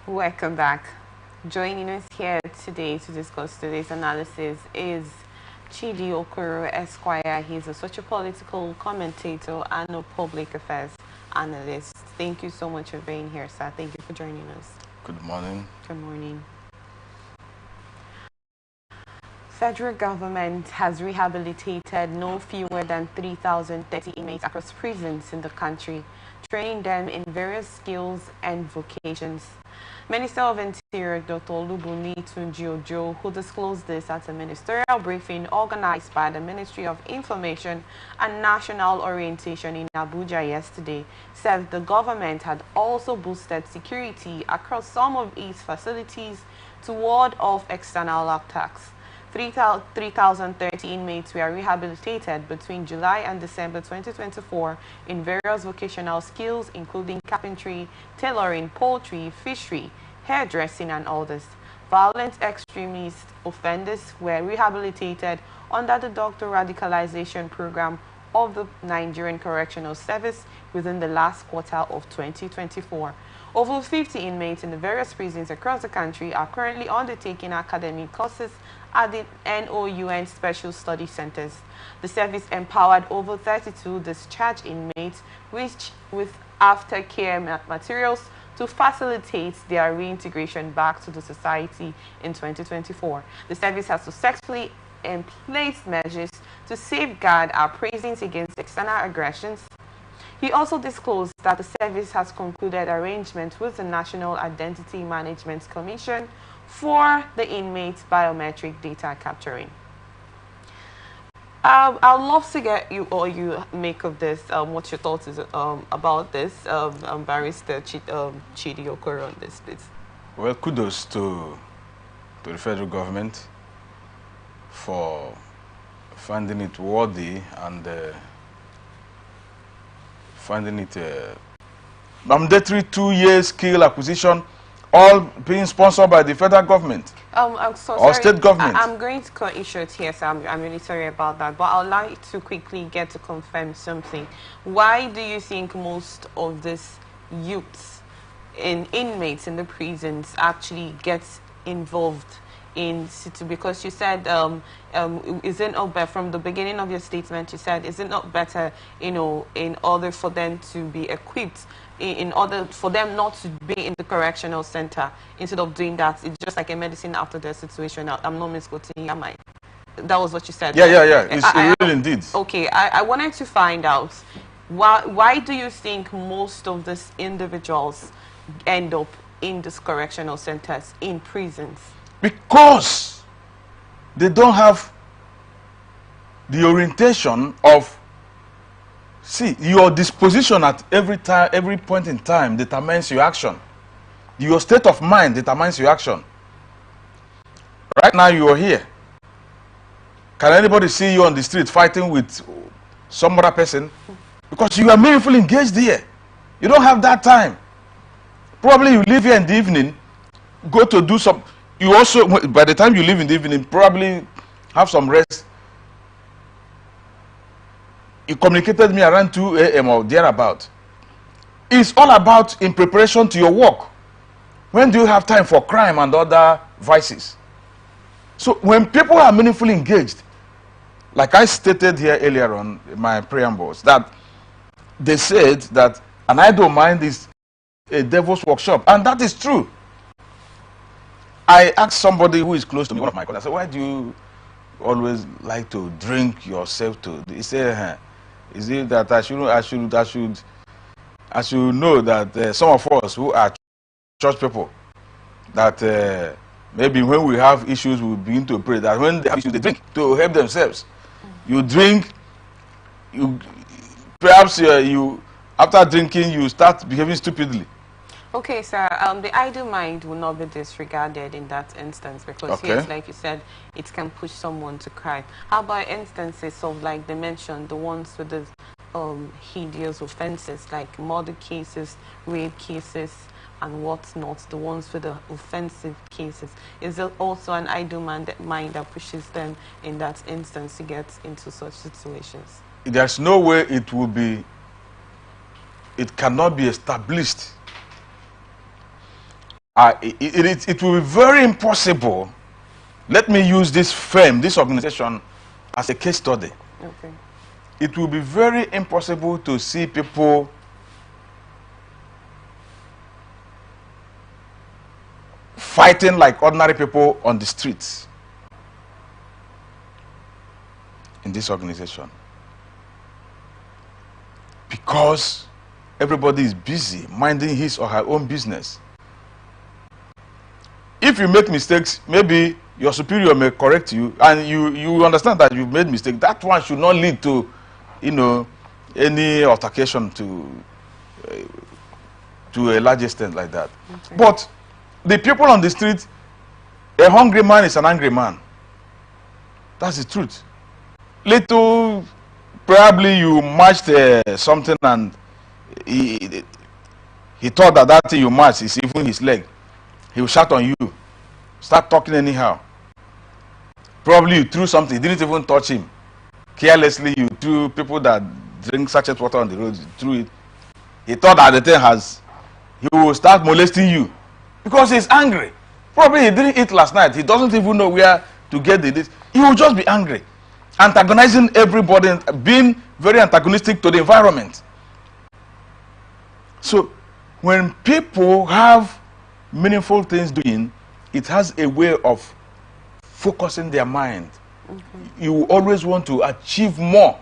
Welcome back. Joining us here today to discuss today's analysis is Chidi Okoro Esquire. He's a socio-political commentator and a public affairs analyst. Thank you so much for being here, sir. Thank you for joining us. Good morning. Good morning. Federal government has rehabilitated no fewer than 3,030 inmates across prisons in the country, training them in various skills and vocations. Minister of Interior Dr. Olubunmi Tunji-Ojo, who disclosed this at a ministerial briefing organized by the Ministry of Information and National Orientation in Abuja yesterday, said the government had also boosted security across some of its facilities to ward off external attacks. 3,030 inmates were rehabilitated between July and December 2024 in various vocational skills, including carpentry, tailoring, poultry, fishery, hairdressing, and others. Violent extremist offenders were rehabilitated under the Doctor Radicalization Program of the Nigerian Correctional Service within the last quarter of 2024. Over 50 inmates in the various prisons across the country are currently undertaking academic courses at the NOUN Special Study Centers. The service empowered over 32 discharged inmates with aftercare materials to facilitate their reintegration back to the society in 2024. The service has successfully in place measures to safeguard our prisons against external aggressions. He also disclosed that the service has concluded arrangements with the National Identity Management Commission for the inmates' biometric data capturing. I'd love to get you make of this, what your thoughts is about this, Barrister Chidi Okoro on this, please. Well, kudos to the federal government for finding it worthy and finding it mandatory 2-year skill acquisition, all being sponsored by the federal government I'm so or sorry. state government. I'm going to cut you short here, so I'm really sorry about that. But I'd like to quickly get to confirm something. Why do you think most of these youths and inmates in the prisons actually get involved in situ? Because you said, is it not better, from the beginning of your statement, you said, is it not better, in order for them to be equipped, in order for them not to be in the correctional center, instead of doing that, it's just like a medicine after their situation. I'm not misquoting, am I? That was what you said. Yeah. It's real indeed. Okay, I wanted to find out, why do you think most of these individuals end up in these correctional centers, in prisons? Because they don't have the orientation of, see, your disposition at every time, every point in time determines your action. Your state of mind determines your action. Right now you are here. Can anybody see you on the street fighting with some other person? Because you are meaningfully engaged here. You don't have that time. Probably you leave here in the evening, go to do some. You also, by the time you leave in the evening, probably have some rest. You communicated me around 2 a.m. or thereabout. It's all about in preparation to your work. When do you have time for crime and other vices? So when people are meaningfully engaged, like I stated here earlier on in my preambles, that they said that an idle mind is a devil's workshop, and that is true. I asked somebody who is close to me, one of my colleagues, I said, why do you always like to drink yourself to? He said, is it that I should know that some of us who are church people, that maybe when we have issues, we begin to pray that when they have issues, they drink to help themselves. You drink, perhaps you after drinking, you start behaving stupidly. Okay, sir. The idle mind will not be disregarded in that instance, because yes, like you said, it can push someone to crime. How about instances of, like they mentioned, the ones with the hideous offenses, like murder cases, rape cases, and whatnot, the ones with the offensive cases? Is it also an idle mind that pushes them in that instance to get into such situations? There's no way it will be, it cannot be established it will be very impossible. Let me use this firm, this organization, as a case study. Okay. It will be very impossible to see people fighting like ordinary people on the streets in this organization, because everybody is busy minding his or her own business. If you make mistakes, maybe your superior may correct you, and you understand that you've made mistake. That one should not lead to, any altercation to a large extent like that. Okay. But the people on the street, a hungry man is an angry man. That's the truth. Little, probably you matched something, and he thought that thing you matched is even his leg. He will shout on you, start talking anyhow. Probably you threw something, you didn't even touch him. Carelessly, you threw, people that drink sachet water on the road, you threw it. He thought that the thing he will start molesting you because he's angry. Probably he didn't eat last night. He doesn't even know where to get this. He will just be angry, antagonizing everybody, being very antagonistic to the environment. So when people have meaningful things doing, it has a way of focusing their mind. Mm-hmm. You always want to achieve more.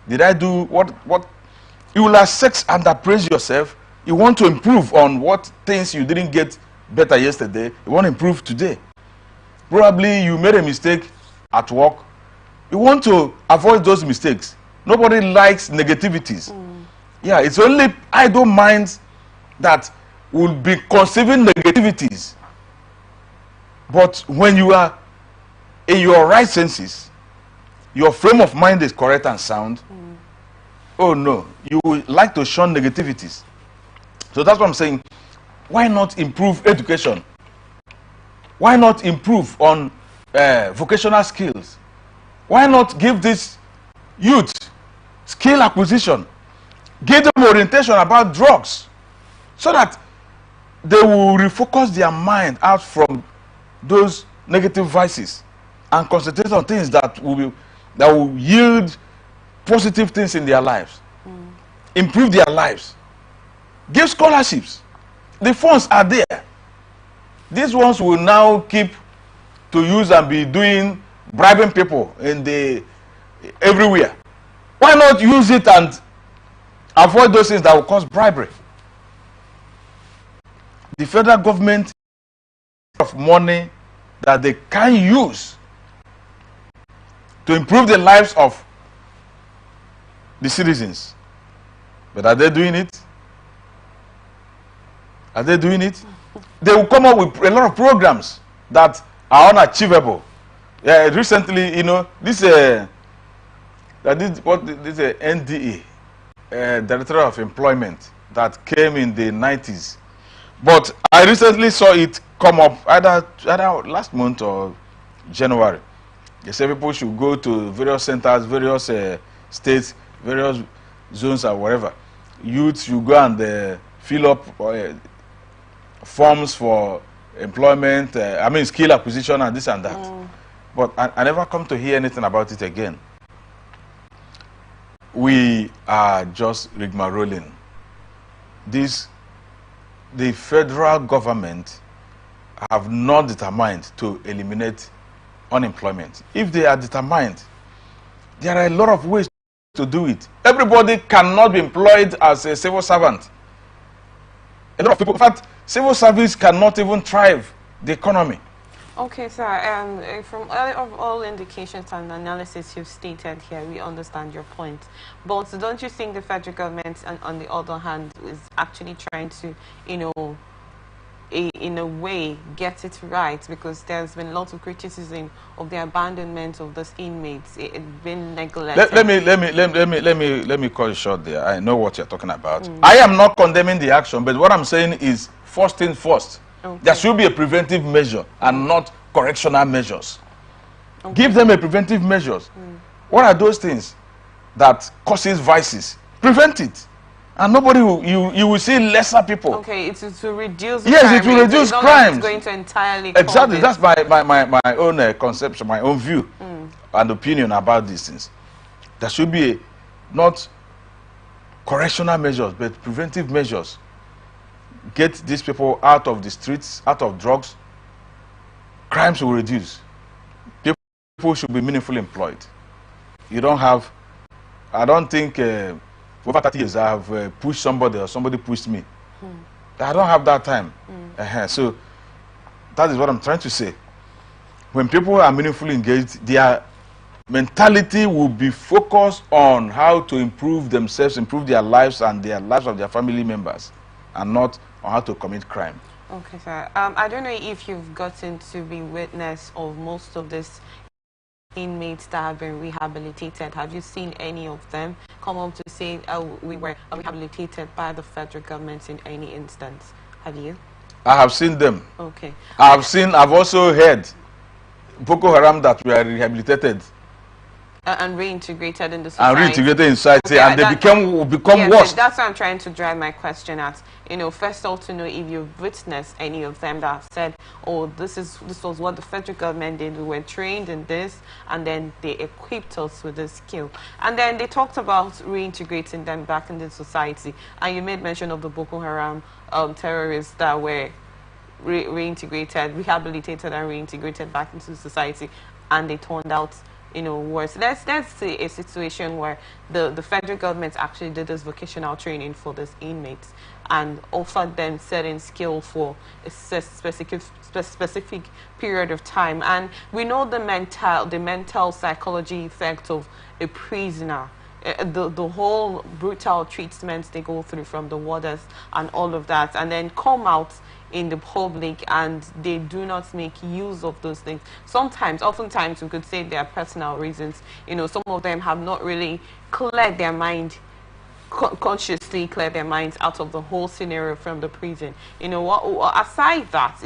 Did I do what? You will assess and appraise yourself. You want to improve on what things you didn't get better yesterday. You want to improve today. Probably you made a mistake at work. You want to avoid those mistakes. Nobody likes negativities. Yeah, it's only idle minds that will be conceiving negativities. But when you are in your right senses, your frame of mind is correct and sound, oh no, you would like to shun negativities. So that's what I'm saying. Why not improve education? Why not improve on vocational skills? Why not give this youth skill acquisition? Give them orientation about drugs, so that they will refocus their mind out from those negative vices and concentrate on things that will yield positive things in their lives, improve their lives. Give scholarships. The funds are there. These ones will now keep to use and be doing bribing people everywhere. Why not use it and avoid those things that will cause bribery? The federal government of money that they can use to improve the lives of the citizens. But are they doing it? Are they doing it? They will come up with a lot of programs that are unachievable. Recently, this NDE, Director of Employment, that came in the 90s. But I recently saw it come up either last month or January. They say people should go to various centers, various states, various zones or whatever. Youth should go and fill up forms for employment, skill acquisition and this and that. But I never come to hear anything about it again. We are just rigmaroling. The federal government have not determined to eliminate unemployment. If they are determined, there are a lot of ways to do it. Everybody cannot be employed as a civil servant. A lot of people, in fact, civil service cannot even thrive the economy. Okay, sir. From all indications and analysis you've stated here, we understand your point. But don't you think the federal government, on the other hand, is actually trying to, in a way, get it right? Because there's been lots of criticism of the abandonment of those inmates. It's been neglected. Let me cut it short there. I know what you're talking about. I am not condemning the action, but what I'm saying is, first thing first. Okay. There should be a preventive measure and not correctional measures. Okay. Give them a preventive measures. What are those things that causes vices? Prevent it. And nobody will, you will see lesser people. Okay, it's to reduce yes, crime. It will reduce it's not crimes. Like it's going to entirely Exactly, that's my own conception, my own view and opinion about these things. There should be not correctional measures, but preventive measures. Get these people out of the streets, out of drugs. Crimes will reduce. People should be meaningfully employed. You don't have, I don't think for over 30 years I have pushed somebody or somebody pushed me. I don't have that time. So that is what I'm trying to say. When people are meaningfully engaged, their mentality will be focused on how to improve themselves, improve their lives and their lives of their family members, and not on how to commit crime. Okay, sir. I don't know if you've gotten to be witness of most of these inmates that have been rehabilitated. Have you seen any of them come up to say, oh, we were rehabilitated by the federal government in any instance? Have you? I have seen them. Okay. I've also heard Boko Haram that were rehabilitated and reintegrated in the society. And reintegrated in society, okay, and they become yes, worse. That's what I'm trying to drive my question at. You know, first of all, to know if you've witnessed any of them that have said, oh, this was what the federal government did. We were trained in this, and then they equipped us with this skill. And then they talked about reintegrating them back into society. And you made mention of the Boko Haram terrorists that were reintegrated, rehabilitated and reintegrated back into society, and they turned out, you know, worse. Let's say a situation where the federal government actually did this vocational training for these inmates and offered them certain skill for a specific period of time. And we know the mental psychology effect of a prisoner. The whole brutal treatment they go through from the warders and all of that, and then come out in the public and they do not make use of those things. Oftentimes we could say there are personal reasons. You know, some of them have not really cleared their mind, consciously clear their minds out of the whole scenario from the prison. You know, aside that,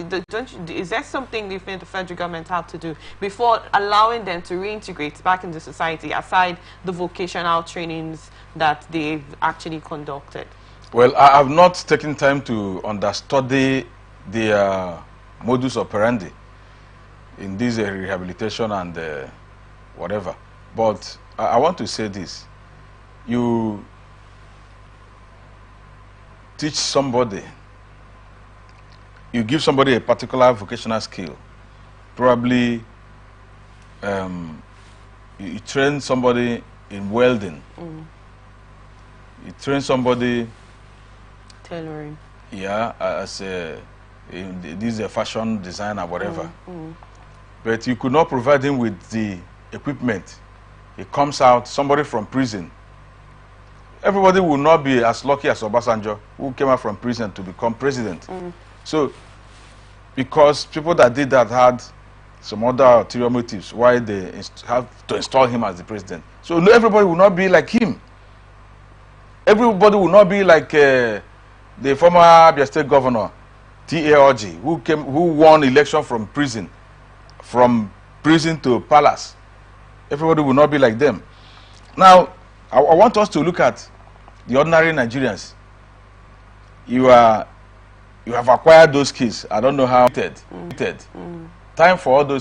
is there something you think the federal government have to do before allowing them to reintegrate back into society, aside the vocational trainings that they've actually conducted? Well, I have not taken time to understudy the modus operandi in this rehabilitation and whatever. But I want to say this. You teach somebody, you give somebody a particular vocational skill. Probably you train somebody in welding. You train somebody tailoring. Yeah, as this is a fashion designer, whatever. But you could not provide him with the equipment. He comes out, somebody from prison. Everybody will not be as lucky as Obasanjo, who came out from prison to become president. So, because people that did that had some other ulterior motives why they have to install him as the president. So everybody will not be like him. Everybody will not be like the former Abia State governor, T.A. Orji, who won election from prison to palace. Everybody will not be like them. Now, I want us to look at the ordinary Nigerians. You have acquired those skills. I don't know how. Time for all those